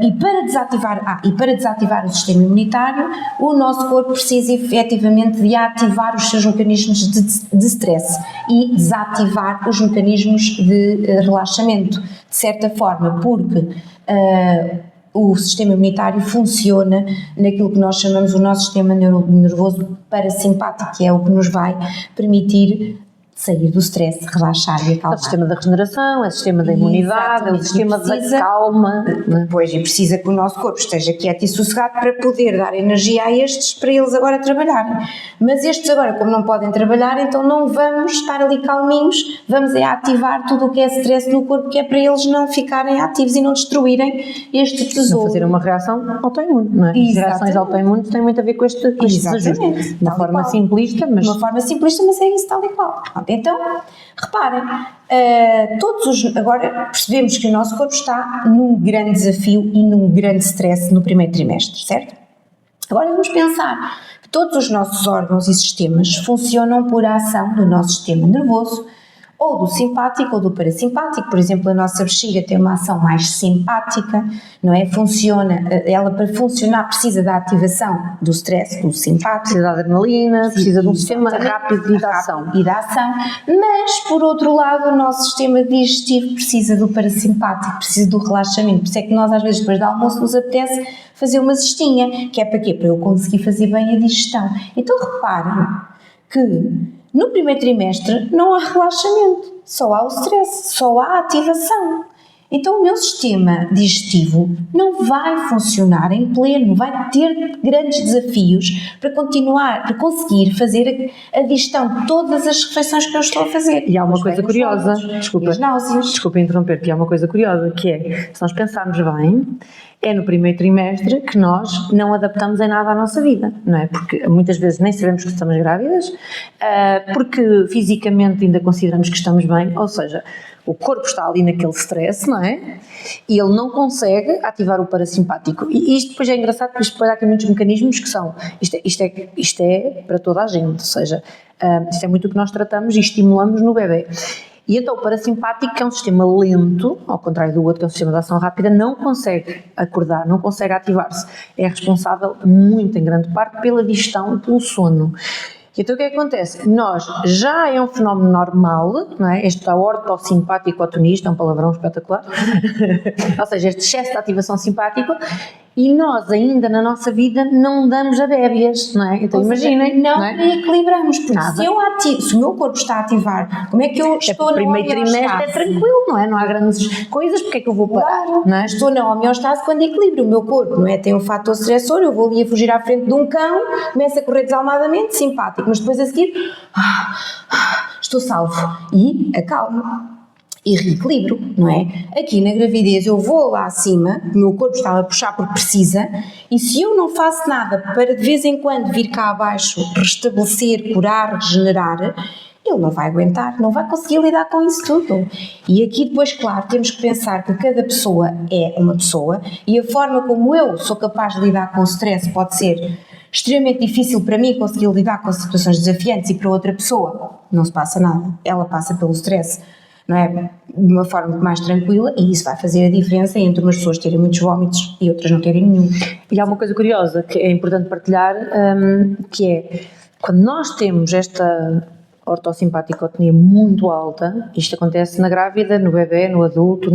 e para desativar o sistema imunitário, o nosso corpo precisa efetivamente de ativar os seus mecanismos de stress e desativar os mecanismos de relaxamento, de certa forma, porque o sistema imunitário funciona naquilo que nós chamamos o nosso sistema nervoso parasimpático, que é o que nos vai permitir sair do stress, relaxar e acalmar. É o sistema da regeneração, é o sistema da imunidade, é o sistema da calma. Pois, e precisa que o nosso corpo esteja quieto e sossegado para poder dar energia a estes, para eles agora trabalharem. Mas estes agora, como não podem trabalhar, então não vamos estar ali calminhos, vamos ativar tudo o que é stress no corpo, que é para eles não ficarem ativos e não destruírem este tesouro. Não fazer uma reação autoimune, não é? As reações autoimunes têm muito a ver com este desajuste. De uma forma simplista, mas... De uma forma simplista, mas é isso tal e qual. Então, reparem, agora percebemos que o nosso corpo está num grande desafio e num grande stress no primeiro trimestre, certo? Agora vamos pensar que todos os nossos órgãos e sistemas funcionam por ação do nosso sistema nervoso, ou do simpático ou do parasimpático. Por exemplo, a nossa bexiga tem uma ação mais simpática, não é? Ela para funcionar precisa da ativação do stress, do simpático. Precisa da adrenalina, precisa de um sistema rápido de ação. Mas, por outro lado, o nosso sistema digestivo precisa do parasimpático, precisa do relaxamento. Por isso é que nós, às vezes, depois do almoço, nos apetece fazer uma cestinha, que é para quê? Para eu conseguir fazer bem a digestão. Então, reparem que no primeiro trimestre não há relaxamento, só há o stress, só há ativação. Então o meu sistema digestivo não vai funcionar em pleno, vai ter grandes desafios para conseguir fazer a digestão de todas as refeições que eu estou a fazer. E há uma coisa curiosa, desculpa interromper, que há uma coisa curiosa, que é, se nós pensarmos bem, é no primeiro trimestre que nós não adaptamos em nada à nossa vida, não é? Porque muitas vezes nem sabemos que estamos grávidas, porque fisicamente ainda consideramos que estamos bem, ou seja, o corpo está ali naquele stress, não é? E ele não consegue ativar o parasimpático. E isto depois é engraçado, porque depois há aqui muitos mecanismos que são, isto é para toda a gente, ou seja, isto é muito o que nós tratamos e estimulamos no bebê. E então o parasimpático, que é um sistema lento, ao contrário do outro, que é um sistema de ação rápida, não consegue acordar, não consegue ativar-se. É responsável muito, em grande parte, pela digestão e pelo sono. Então o que é que acontece? Nós, já é um fenómeno normal, não é? Este ortossimpático otonista, é um palavrão espetacular, ou seja, este excesso de ativação simpática, e nós ainda na nossa vida não damos a débias, não é? Então imaginem, não é? equilibramos, porque se o meu corpo está a ativar, como é que eu estou no primeiro trimestre é tranquilo, não é? Não há grandes coisas, porque é que eu vou parar? Claro, não é? estou na homeostase quando equilibro o meu corpo, não é? Tem um fator estressor, eu vou ali a fugir à frente de um cão, começo a correr desalmadamente, simpático, mas depois a seguir, estou salvo e acalmo. E reequilibro, não é? Aqui na gravidez eu vou lá acima, o meu corpo está a puxar porque precisa, e se eu não faço nada para de vez em quando vir cá abaixo, restabelecer, curar, regenerar, ele não vai aguentar, não vai conseguir lidar com isso tudo. E aqui depois, claro, temos que pensar que cada pessoa é uma pessoa, e a forma como eu sou capaz de lidar com o stress pode ser extremamente difícil para mim conseguir lidar com situações desafiantes, e para outra pessoa não se passa nada, ela passa pelo stress, não é? De uma forma mais tranquila, e isso vai fazer a diferença entre umas pessoas terem muitos vómitos e outras não terem nenhum. E há uma coisa curiosa que é importante partilhar, que é, quando nós temos esta ortossimpaticotonia muito alta, isto acontece na grávida, no bebê, no adulto,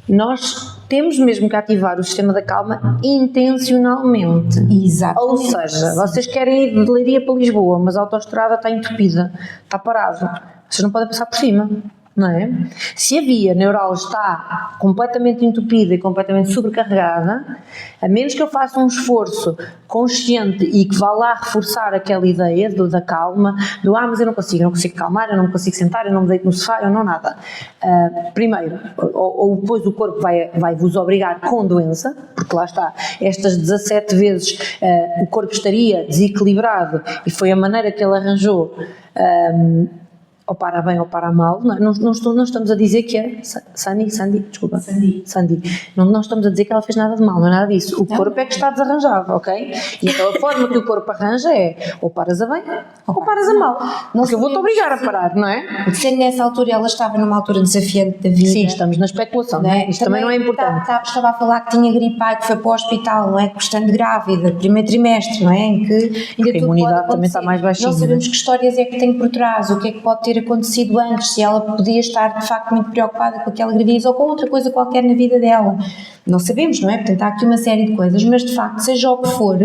nós temos mesmo que ativar o sistema da calma intencionalmente. Exatamente. Ou seja, vocês querem ir de Leiria para Lisboa, mas a autoestrada está entupida, está parado, vocês não podem passar por cima, não é? Se a via neural está completamente entupida e completamente sobrecarregada, a menos que eu faça um esforço consciente e que vá lá reforçar aquela ideia da calma, mas eu não consigo calmar, eu não me consigo sentar, eu não me deito no sofá, eu não nada. Primeiro, ou depois o corpo vai vos obrigar com doença, porque lá está, estas 17 vezes o corpo estaria desequilibrado e foi a maneira que ele arranjou, ou para bem ou para mal, não estamos a dizer que é Sandy, não estamos a dizer que ela fez nada de mal, não é nada disso, o corpo é que está desarranjado, ok? E então a forma que o corpo arranja é ou paras a bem ou paras a mal, porque eu vou-te obrigar a parar, não é? Se nessa altura ela estava numa altura desafiante da vida. Sim, estamos na especulação, não é? Isto também não é importante. Estava a falar que tinha gripe, que foi para o hospital, não é? Questão de grávida, primeiro trimestre, não é? Em que ainda a imunidade também está mais baixinha. Não sabemos que histórias é que tem por trás, o que é que pode ter acontecido antes, se ela podia estar de facto muito preocupada com aquela gravidez ou com outra coisa qualquer na vida dela. Não sabemos, não é? Portanto, há aqui uma série de coisas, mas de facto, seja o que for,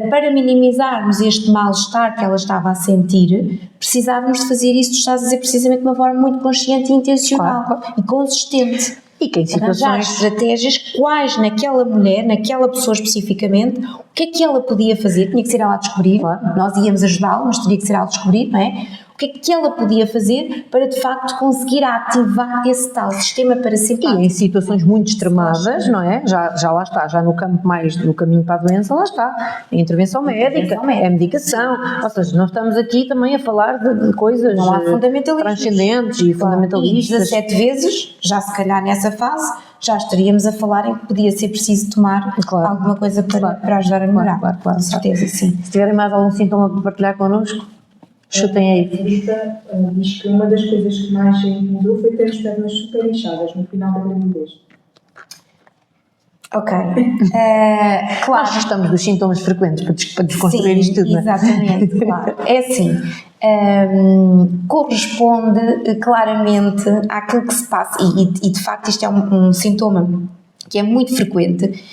para minimizarmos este mal-estar que ela estava a sentir, precisávamos de fazer isso, tu estás a dizer, precisamente de uma forma muito consciente e intencional, claro, e consistente. E que em situações... estratégias quais naquela mulher, naquela pessoa especificamente, o que é que ela podia fazer, tinha que ser ela a descobrir, claro, nós íamos ajudá-la, mas teria que ser ela a descobrir, não é? O que é que ela podia fazer para de facto conseguir ativar esse tal sistema parasimpático? E em situações muito extremadas, não é? Já lá está, já no campo mais do caminho para a doença, lá está, a intervenção médica, a medicação, ou seja, nós estamos aqui também a falar de coisas transcendentes e fundamentalistas. E 17 vezes, já se calhar nessa fase, já estaríamos a falar em que podia ser preciso tomar, claro, alguma coisa para ajudar a melhorar, claro, com certeza, sim. Se tiverem mais algum sintoma para partilhar connosco, chutem aí. A Rita diz que uma das coisas que mais a incomodou foi ter as pernas super inchadas no final da gravidez. Ok. Claro. Nós estamos dos sintomas frequentes para desconstruir isto tudo, não é? Exatamente, claro. É assim, corresponde claramente àquilo que se passa, e de facto isto é um sintoma que é muito frequente.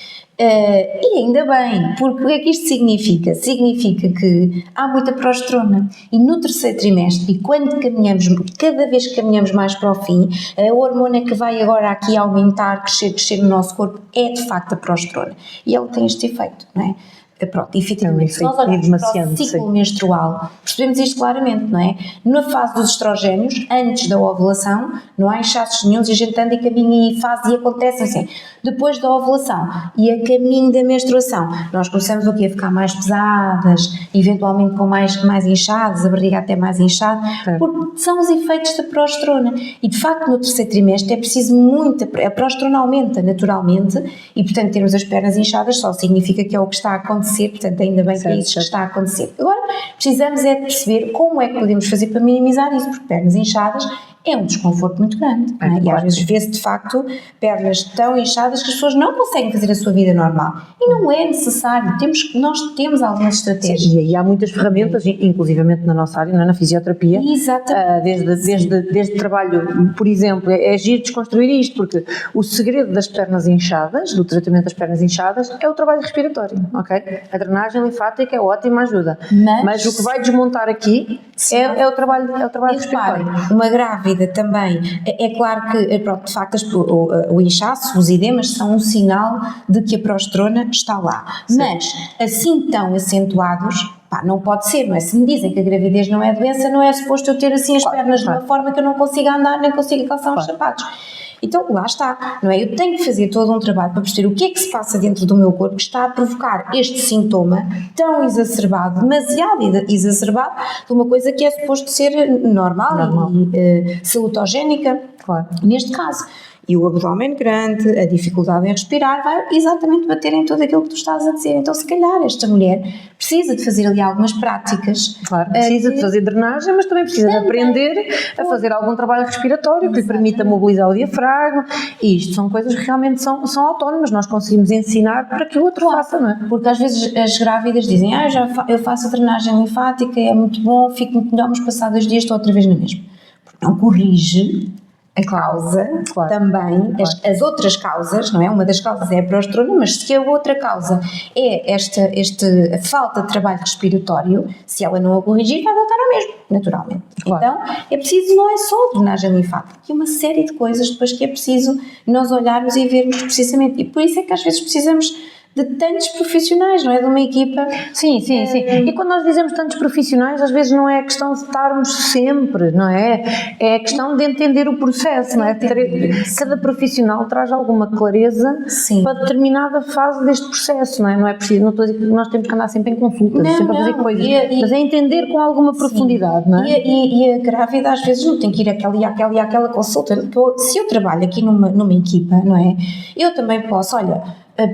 E ainda bem, porque o que é que isto significa? Significa que há muita progesterona e no terceiro trimestre, e quando caminhamos, cada vez que caminhamos mais para o fim, a hormona que vai agora aqui aumentar, crescer no nosso corpo é de facto a progesterona, e ela tem este efeito, não é? Pronto, efetivamente, se nós olharmos para o ciclo menstrual, percebemos isto claramente, não é? Na fase dos estrogénios, antes da ovulação, não há inchaços nenhuns e a gente anda e caminha e faz e acontece assim. Depois da ovulação e a caminho da menstruação, nós começamos o quê? A ficar mais pesadas, eventualmente com mais inchadas, a barriga até mais inchada, porque são os efeitos da progesterona. E de facto no terceiro trimestre é preciso muito, a progesterona aumenta naturalmente e portanto termos as pernas inchadas só significa que é o que está a acontecer, portanto ainda bem que é isso que está a acontecer. Agora precisamos é de perceber como é que podemos fazer para minimizar isso, porque pernas inchadas é um desconforto muito grande, não é? E às vezes vê-se de facto pernas tão inchadas que as pessoas não conseguem fazer a sua vida normal, e não é necessário, nós temos algumas estratégias. E aí há muitas ferramentas, inclusivamente na nossa área, não é? Na fisioterapia. Exatamente. Desde trabalho, por exemplo, é giro desconstruir isto, porque o segredo das pernas inchadas, do tratamento das pernas inchadas, é o trabalho respiratório, ok? A drenagem linfática é ótima ajuda, mas o que vai desmontar aqui é o trabalho respiratório. Uma grávida também, é claro que, pronto, de facto, o inchaço, os edemas são um sinal de que a progesterona está lá, mas assim tão acentuados, não pode ser, não é? Se me dizem que a gravidez não é doença, não é suposto eu ter assim as pernas de uma forma que eu não consiga andar, nem consiga calçar os sapatos. Então, lá está, não é? Eu tenho que fazer todo um trabalho para perceber o que é que se passa dentro do meu corpo que está a provocar este sintoma tão exacerbado, demasiado exacerbado, de uma coisa que é suposto ser normal. E salutogénica, neste caso. E o abdômen grande, a dificuldade em respirar, vai exatamente bater em tudo aquilo que tu estás a dizer. Então, se calhar, esta mulher precisa de fazer ali algumas práticas. Claro, precisa de fazer drenagem, mas também precisa de aprender a fazer algum trabalho respiratório que lhe permita mobilizar o diafragma. E isto são coisas que realmente são autónomas, nós conseguimos ensinar para que o outro faça, não é? Porque às vezes as grávidas dizem, eu faço a drenagem linfática, é muito bom, fico muito melhor, mas passados 2 dias estou outra vez na mesma. Porque não corrige a causa, também, as outras causas, não é? Uma das causas é a progesterona, mas se a outra causa é esta falta de trabalho respiratório, se ela não a corrigir, vai voltar ao mesmo, naturalmente. Então, é preciso, não é só a drenagem linfática, é uma série de coisas depois que é preciso nós olharmos e vermos precisamente, e por isso é que às vezes precisamos de tantos profissionais, não é? De uma equipa. Sim. E quando nós dizemos tantos profissionais, às vezes não é a questão de estarmos sempre, não é? É a questão de entender o processo, não é? Cada profissional traz alguma clareza para determinada fase deste processo, não é? Não é preciso, não estou a dizer que nós temos que andar sempre em consultas, sempre a fazer coisas, mas é entender com alguma profundidade, não é? E a grávida às vezes não tem que ir àquela consulta. Se eu trabalho aqui numa equipa, não é? Eu também posso,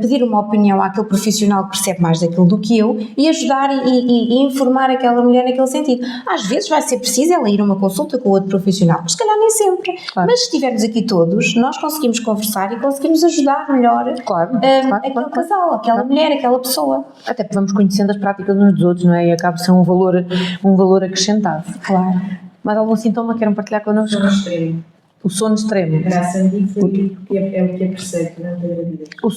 pedir uma opinião àquele profissional que percebe mais daquilo do que eu e ajudar e informar aquela mulher naquele sentido. Às vezes vai ser preciso ela ir a uma consulta com outro profissional, mas se calhar nem sempre. Mas se estivermos aqui todos, nós conseguimos conversar e conseguimos ajudar melhor aquele casal, aquela mulher, aquela pessoa. Até porque vamos conhecendo as práticas uns dos outros, não é? E acaba por ser um valor acrescentado. Claro. Mais algum sintoma que queiram partilhar connosco? O sono extremo. Graças a Deus, porque é o que é perceito durante a gravidez. O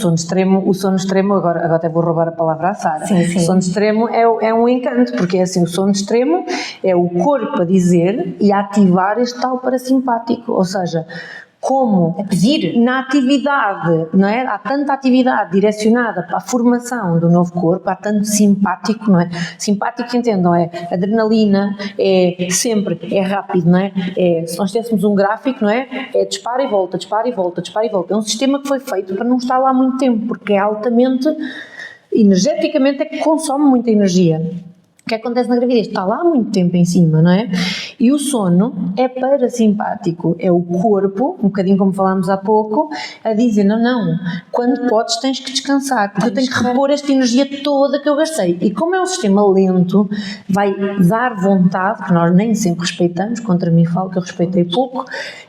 sono extremo, agora até vou roubar a palavra à Sara. Sim. O sono extremo é um encanto, porque é assim, o sono extremo é o corpo a dizer e a ativar este tal parasimpático, ou seja, como a pedir na atividade, não é? Há tanta atividade direcionada para a formação do novo corpo, há tanto simpático, não é? Simpático, entendam, é adrenalina, é rápido, não é? Se nós tivéssemos um gráfico, não é? É dispara e volta, dispara e volta, dispara e volta. É um sistema que foi feito para não estar lá muito tempo, porque é altamente, energeticamente, é que consome muita energia. O que acontece na gravidez? Está lá muito tempo em cima, não é? E o sono é parasimpático, é o corpo, um bocadinho como falámos há pouco, a dizer, não, quando podes tens que descansar, porque eu tenho que repor esta energia toda que eu gastei. E como é um sistema lento, vai dar vontade, que nós nem sempre respeitamos, contra mim falo que eu respeitei pouco,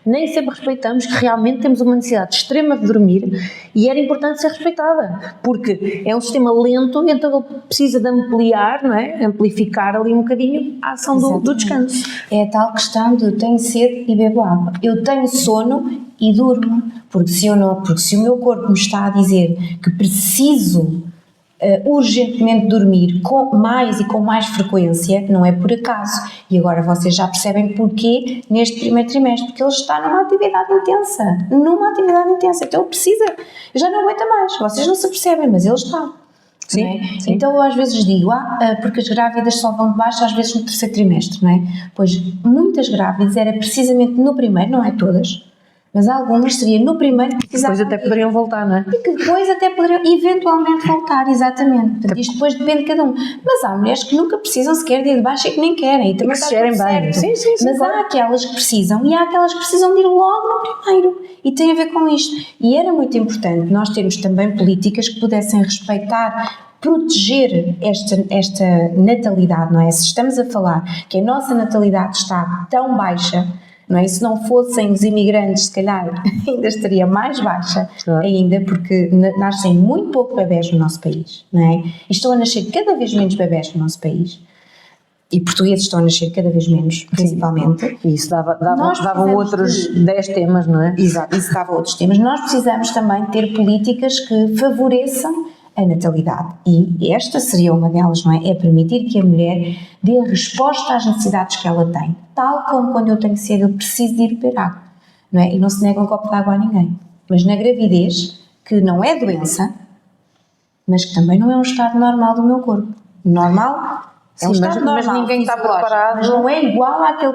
nem sempre respeitamos que realmente temos uma necessidade extrema de dormir e era importante ser respeitada, porque é um sistema lento, então ele precisa de ampliar, não é? Amplificar ali um bocadinho a ação do descanso. É a tal questão de eu tenho sede e bebo água, eu tenho sono e durmo, porque se o meu corpo me está a dizer que preciso urgentemente dormir com mais frequência, não é por acaso. E agora vocês já percebem porquê neste primeiro trimestre, porque ele está numa atividade intensa, então ele precisa, já não aguenta mais, vocês não se percebem, mas ele está. Sim. Então eu às vezes digo, porque as grávidas só vão de baixo às vezes no terceiro trimestre, não é? Pois muitas grávidas era precisamente no primeiro, não é todas, mas algumas seria no primeiro que precisavam. Depois até poderiam voltar, não é? E que depois até poderiam eventualmente voltar, exatamente. Portanto, isto depois depende de cada um. Mas há mulheres que nunca precisam sequer de ir de baixo e que nem querem. E também que se gerem bem. Sim, mas há aquelas que precisam e há aquelas que precisam de ir logo no primeiro. E tem a ver com isto. E era muito importante nós termos também políticas que pudessem respeitar, proteger esta natalidade, não é? Se estamos a falar que a nossa natalidade está tão baixa, não é? E se não fossem os imigrantes, se calhar ainda estaria mais baixa, ainda, porque nascem muito pouco bebés no nosso país, não é? E estão a nascer cada vez menos bebés no nosso país. E portugueses estão a nascer cada vez menos, principalmente. Sim. E isso dava outros 10 temas, não é? Exato, isso dava outros temas. Nós precisamos também ter políticas que favoreçam a natalidade. E esta seria uma delas, não é? É permitir que a mulher dê a resposta às necessidades que ela tem. Tal como quando eu tenho sede, eu preciso de ir beber água, não é? E não se nega um copo de água a ninguém. Mas na gravidez, que não é doença, mas que também não é um estado normal do meu corpo. Normal... Sim, mas ninguém está preparado. Mas não é igual àquele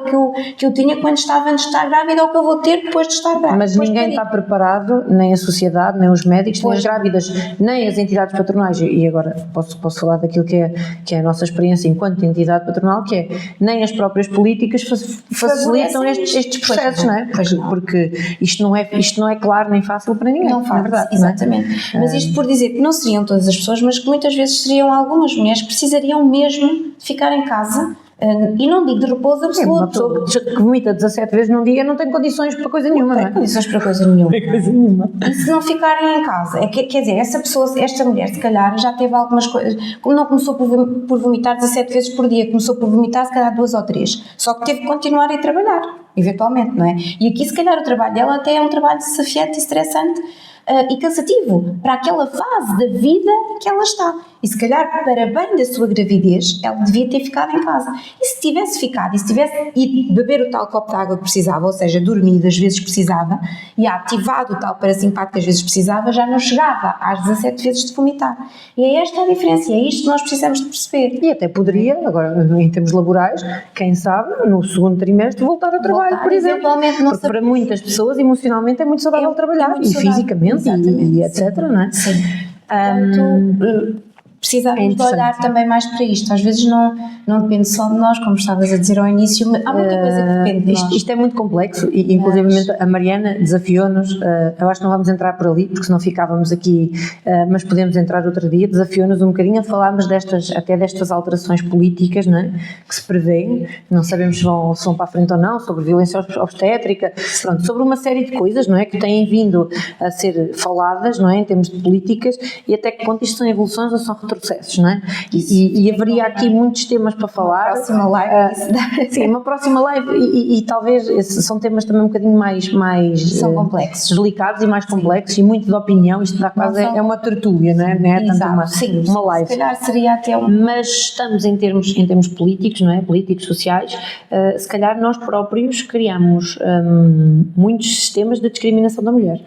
que eu tinha quando estava antes de estar grávida ou que eu vou ter depois de estar grávida. Mas ninguém está preparado, nem a sociedade, nem os médicos, nem as grávidas, nem as entidades patronais. E agora posso falar daquilo que é a nossa experiência enquanto entidade patronal, que é nem as próprias políticas facilitam estes processos, não é? Porque isto não é claro nem fácil para ninguém. Não faz, verdade, exatamente. Mas isto por dizer que não seriam todas as pessoas, mas que muitas vezes seriam algumas mulheres que precisariam mesmo de ficar em casa, e não digo de repouso absoluto. Uma pessoa que vomita 17 vezes num dia não tem condições para coisa nenhuma, não é? Não tem condições para coisa nenhuma. E se não ficarem em casa, quer dizer, esta mulher se calhar já teve algumas coisas, como não começou por vomitar 17 vezes por dia, começou por vomitar se calhar 2 ou 3, só que teve que continuar a ir trabalhar, eventualmente, não é? E aqui se calhar o trabalho dela até é um trabalho desafiante e estressante, e cansativo para aquela fase da vida que ela está. E se calhar, para bem da sua gravidez, ela devia ter ficado em casa. E se tivesse ficado, e se tivesse ido beber o tal copo de água que precisava, ou seja, dormido às vezes precisava, e ativado o tal parasimpático que às vezes precisava, já não chegava às 17 vezes de vomitar. E é esta a diferença, e é isto que nós precisamos de perceber. E até poderia, agora em termos laborais, quem sabe, no segundo trimestre voltar ao trabalho, por exemplo. Porque para muitas pessoas, emocionalmente, é muito saudável trabalhar, e fisicamente, e etc, não é? Sim. Portanto, precisamos de olhar também mais para isto. Às vezes não depende só de nós, como estavas a dizer ao início, há muita coisa que depende de nós. Isto é muito complexo e inclusive a Mariana desafiou-nos, eu acho que não vamos entrar por ali porque senão ficávamos aqui, mas podemos entrar outro dia, desafiou-nos um bocadinho a falarmos destas alterações políticas, não é? Que se prevêem, não sabemos se vão para a frente ou não, sobre violência obstétrica, pronto, sobre uma série de coisas, não é? Que têm vindo a ser faladas, não é? Em termos de políticas, e até que ponto isto são evoluções ou são retrocessos, não é? E haveria aqui muitos temas para falar. Uma próxima live. Sim, uma próxima live e talvez são temas também um bocadinho mais são complexos, delicados e mais complexos, e muito de opinião. Isto dá quase é uma tertúlia, não é? Não é tanto uma live. Se calhar seria até Mas estamos em termos políticos, não é? Políticos, sociais, se calhar nós próprios criamos muitos sistemas de discriminação da mulher.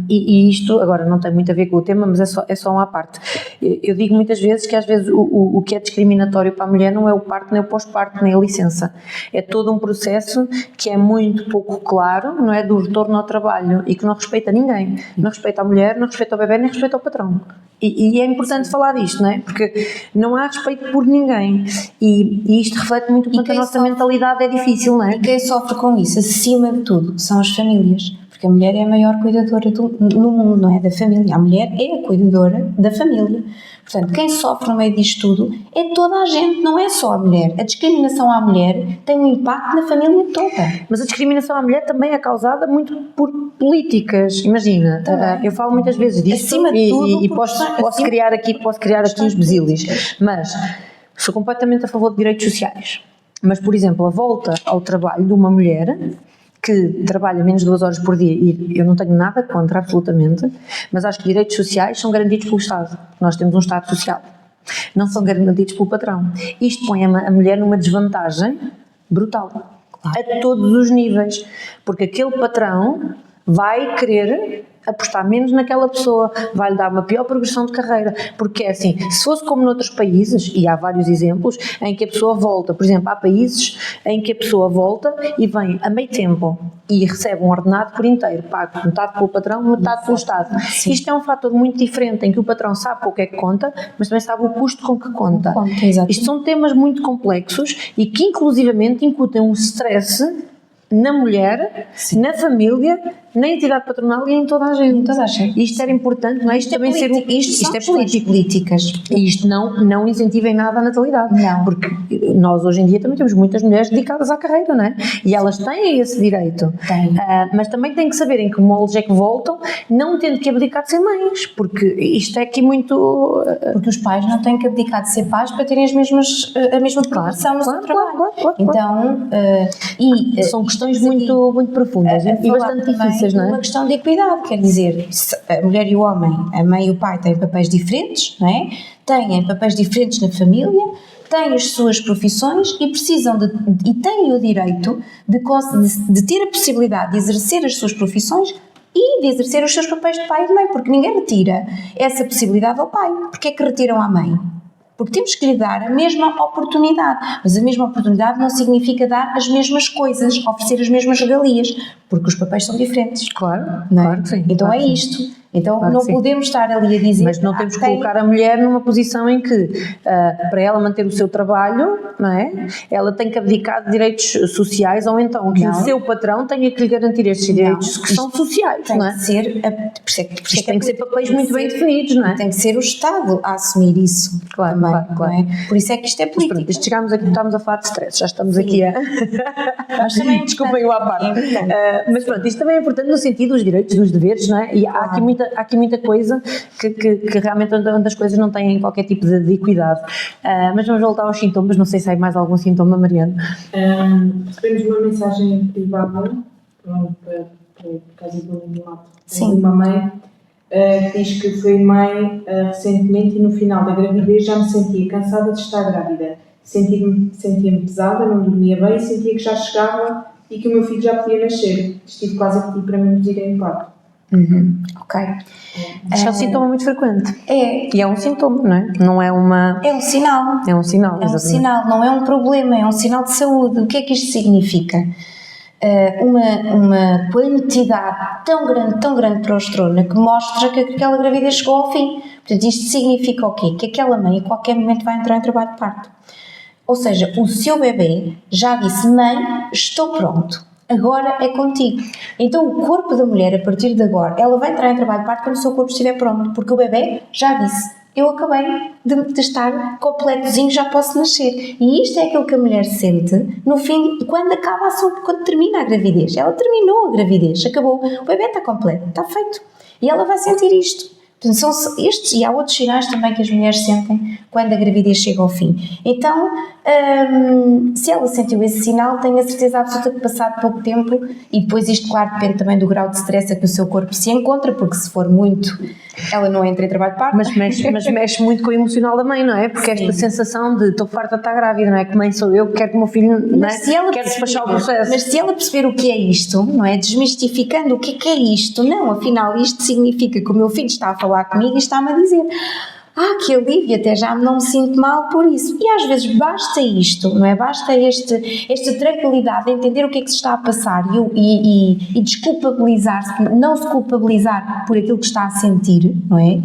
E isto agora não tem muito a ver com o tema, mas é só uma parte. Eu digo muitas vezes que às vezes o que é discriminatório para a mulher não é o parto, nem o pós-parto, nem a licença. É todo um processo que é muito pouco claro, não é? Do retorno ao trabalho, e que não respeita ninguém. Não respeita a mulher, não respeita o bebê, nem respeita o patrão. E é importante falar disto, não é? Porque não há respeito por ninguém. E isto reflete muito quanto a nossa mentalidade é difícil, não é? E quem sofre com isso, acima de tudo, são as famílias. Porque a mulher é a maior cuidadora no mundo, não é? Da família. A mulher é a cuidadora da família. Portanto, quem sofre no meio disto tudo é toda a gente, não é só a mulher. A discriminação à mulher tem um impacto na família toda. Mas a discriminação à mulher também é causada muito por políticas. Imagina, eu falo muitas vezes disto, acima de tudo, e posso criar aqui os besílios, mas sou completamente a favor de direitos sociais. Mas, por exemplo, a volta ao trabalho de uma mulher que trabalha menos de 2 horas por dia, e eu não tenho nada contra, absolutamente, mas acho que direitos sociais são garantidos pelo Estado. Nós temos um Estado social. Não são garantidos pelo patrão. Isto põe a mulher numa desvantagem brutal. Claro. A todos os níveis. Porque aquele patrão vai querer apostar menos naquela pessoa, vai-lhe dar uma pior progressão de carreira, porque é assim, se fosse como noutros países, e há vários exemplos, em que a pessoa volta, por exemplo, há países em que a pessoa volta e vem a meio tempo e recebe um ordenado por inteiro, pago metade pelo patrão, metade pelo Estado. Sim. Isto é um fator muito diferente, em que o patrão sabe para o que é que conta, mas também sabe o custo com que conta. Isto são temas muito complexos e que inclusivamente incutem um stress na mulher, na família, na entidade patronal e em toda a gente. Em toda a gente. Isto era importante, não é? Isto também ser Isto é políticas. E isto não incentiva em nada a natalidade. Não. Porque nós hoje em dia também temos muitas mulheres dedicadas à carreira, não é? E elas têm esse direito. Mas também têm que saber em que moldes é que voltam, não tendo que abdicar de ser mães, porque isto é aqui muito... Porque os pais não têm que abdicar de ser pais para terem a mesma progressão no seu trabalho. Claro. Então, são questões muito profundas e bastante difíceis, não é? Uma questão de equidade, quer dizer, se a mulher e o homem, a mãe e o pai têm papéis diferentes, não é? Têm papéis diferentes na família, têm as suas profissões e precisam e têm o direito de ter a possibilidade de exercer as suas profissões e de exercer os seus papéis de pai e de mãe, porque ninguém retira essa possibilidade ao pai. Porque é que retiram à mãe? Porque temos que lhe dar a mesma oportunidade, mas a mesma oportunidade não significa dar as mesmas coisas, oferecer as mesmas regalias, porque os papéis são diferentes. Claro, não é? claro que sim. Então claro é que isto. sim. Então Claro não que sim. podemos estar ali a dizer... Mas não temos que colocar a mulher numa posição em que, para ela manter o seu trabalho, não é? Ela tem que abdicar de direitos sociais, ou então que o seu patrão tenha que lhe garantir estes direitos que são sociais, tem não é? que ser... Isto tem que ser papéis muito bem definidos, não é? Tem que ser o Estado a assumir isso. Claro, também, claro. não é? Por isso é que isto é Mas política. pronto, chegámos aqui, estamos a falar de stress, já estamos aqui a... Mas também Desculpem o à parte. importante. Mas pronto, isto também é importante no sentido dos direitos, dos deveres, não é? E há aqui muita coisa que realmente onde as coisas não têm qualquer tipo de equidade. Mas vamos voltar aos sintomas, não sei se há mais algum sintoma, Mariana. Recebemos uma mensagem privada, por causa do anonimato, de Sim. uma mãe que diz que foi mãe recentemente e no final da gravidez já me sentia cansada de estar grávida. Sentia-me pesada, não dormia bem e sentia que já chegava e que o meu filho já podia nascer. Estive quase a pedir para me induzir em parto. Ok. Isto é um sintoma muito frequente. É. E é um sintoma, não é? Não é uma... É um sinal. É um sinal, É um exatamente. sinal, não é um problema, é um sinal de saúde. O que é que isto significa? Uma quantidade tão grande de progesterona que mostra que aquela gravidez chegou ao fim. Portanto, isto significa o quê? Que aquela mãe a qualquer momento vai entrar em trabalho de parto. Ou seja, o seu bebê já disse: mãe, estou pronto, agora é contigo. Então o corpo da mulher, a partir de agora, ela vai entrar em trabalho de parto quando o seu corpo estiver pronto, porque o bebê já disse: eu acabei de estar completozinho, já posso nascer. E isto é aquilo que a mulher sente no fim, quando termina a gravidez. Ela terminou a gravidez, acabou, o bebê está completo, está feito. E ela vai sentir isto. Portanto, são estes, e há outros sinais também que as mulheres sentem quando a gravidez chega ao fim. Então, se ela sentiu esse sinal, tenho a certeza absoluta que passado pouco tempo, e depois isto, claro, depende também do grau de stress a que o seu corpo se encontra, porque se for muito, ela não entra em trabalho de parto. Mas mexe muito com o emocional da mãe, não é? Porque esta sensação de estou farta de estar grávida, não é? Que mãe sou eu, quero que o meu filho, não é? Quero despachar o processo. Mas se ela perceber o que é isto, não é? Desmistificando o que é isto, não, afinal isto significa que o meu filho está a falar comigo e está-me a dizer: que alívio, até já não me sinto mal por isso. E às vezes basta isto, não é? Basta esta tranquilidade de entender o que é que se está a passar e desculpabilizar-se, não se culpabilizar por aquilo que está a sentir, não é?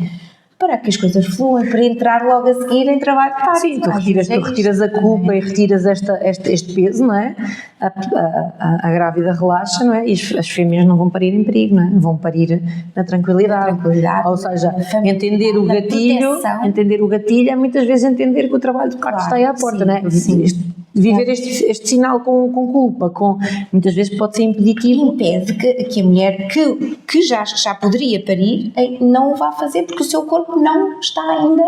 Para que as coisas fluam, para entrar logo a seguir em trabalho de parto. Sim, tu retiras a culpa e retiras este peso, não é? A grávida relaxa, não é? E as fêmeas não vão parir em perigo, não é? Vão parir na tranquilidade. Ou seja, entender o gatilho é muitas vezes entender que o trabalho de parto está aí à porta, não é? Sim. Viver este sinal com culpa, muitas vezes pode ser impeditivo. Impede que a mulher que já poderia parir não o vá fazer, porque o seu corpo não está ainda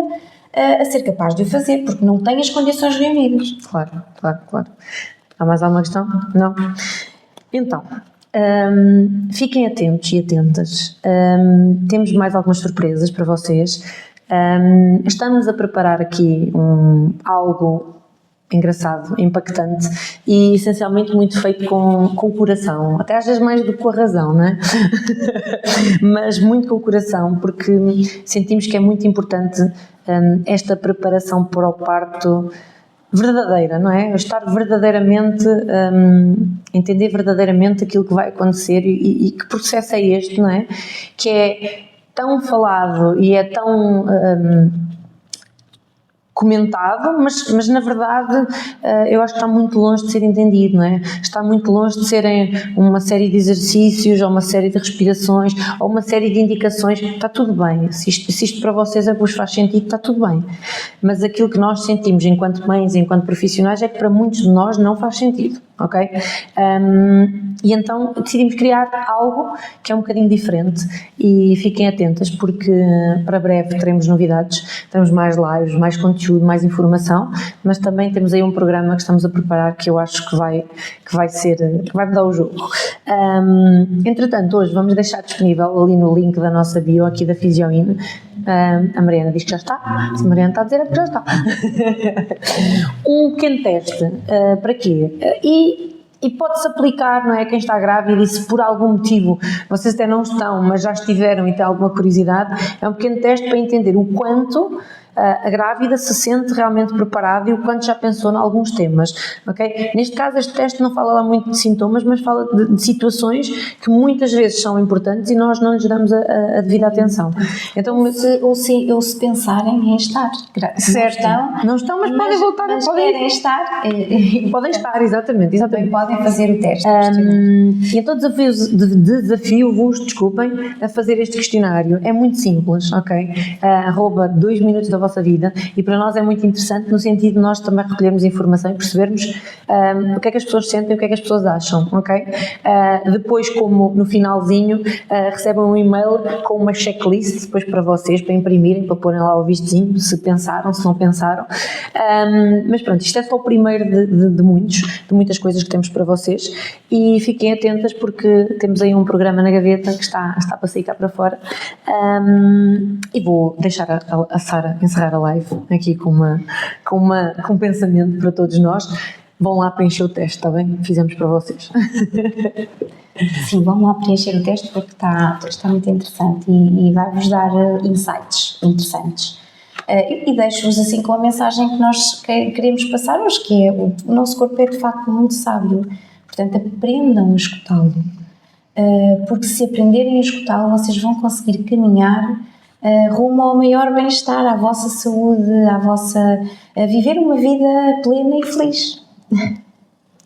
a ser capaz de o fazer, porque não tem as condições reunidas. Claro. Há mais alguma questão? Não? Então, fiquem atentos e atentas. Temos mais algumas surpresas para vocês. Estamos a preparar aqui algo engraçado, impactante e essencialmente muito feito com o coração, até às vezes mais do que com a razão, não é? Mas muito com o coração, porque sentimos que é muito importante esta preparação para o parto verdadeira, não é? Estar verdadeiramente, entender verdadeiramente aquilo que vai acontecer e que processo é este, não é? Que é tão falado e é tão comentado, mas na verdade eu acho que está muito longe de ser entendido, não é? Está muito longe de serem uma série de exercícios, ou uma série de respirações, ou uma série de indicações. Está tudo bem, se isto para vocês vos faz sentido, está tudo bem, mas aquilo que nós sentimos enquanto mães, enquanto profissionais, é que para muitos de nós não faz sentido, ok? E então decidimos criar algo que é um bocadinho diferente, e fiquem atentas porque para breve teremos novidades, teremos mais lives, mais conteúdo, mais informação, mas também temos aí um programa que estamos a preparar que eu acho que vai mudar o jogo. Entretanto, hoje vamos deixar disponível ali no link da nossa bio aqui da Fisioine. A Mariana diz que já está. Se a Mariana está a dizer, é que já está. Um pequeno teste. Para quê? E pode-se aplicar, não é? Quem está grávida e se por algum motivo vocês até não estão, mas já estiveram e têm alguma curiosidade, é um pequeno teste para entender o quanto a grávida se sente realmente preparada e o quanto já pensou em alguns temas, ok? Neste caso este teste não fala lá muito de sintomas, mas fala de situações que muitas vezes são importantes e nós não lhes damos a devida atenção. Então, ou se pensarem em estar, certo, não estão, mas podem voltar, querem estar, podem estar, exatamente. Podem fazer o teste. E então desafio-vos, desculpem, a fazer este questionário. É muito simples, ok? Arroba 2 minutos da vossa vida, e para nós é muito interessante no sentido de nós também recolhermos informação e percebermos o que é que as pessoas sentem, o que é que as pessoas acham, ok? Depois, como no finalzinho, recebem um e-mail com uma checklist depois para vocês, para imprimirem, para porem lá o vistozinho, se pensaram, se não pensaram. Mas pronto, isto é só o primeiro de muitas coisas que temos para vocês, e fiquem atentas porque temos aí um programa na gaveta que está para sair cá para fora. E vou deixar a Sara encerrar a live aqui com um pensamento para todos nós. Vão lá preencher o teste, está bem? Fizemos para vocês. Sim, vão lá preencher o teste porque está muito interessante e vai-vos dar insights interessantes. E deixo-vos assim com a mensagem que nós queremos passar hoje, que é o nosso corpo é de facto muito sábio, portanto aprendam a escutá-lo, porque se aprenderem a escutá-lo vocês vão conseguir caminhar rumo ao maior bem-estar, à vossa saúde, a viver uma vida plena e feliz.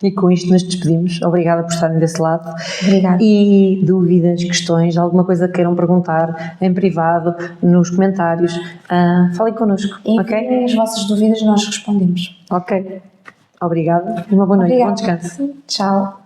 E com isto nos despedimos. Obrigada por estarem desse lado. Obrigada. E dúvidas, questões, alguma coisa que queiram perguntar em privado, nos comentários, falem connosco, ok? As vossas dúvidas nós respondemos. Ok. Obrigada e uma boa noite. Bom descanso. Tchau.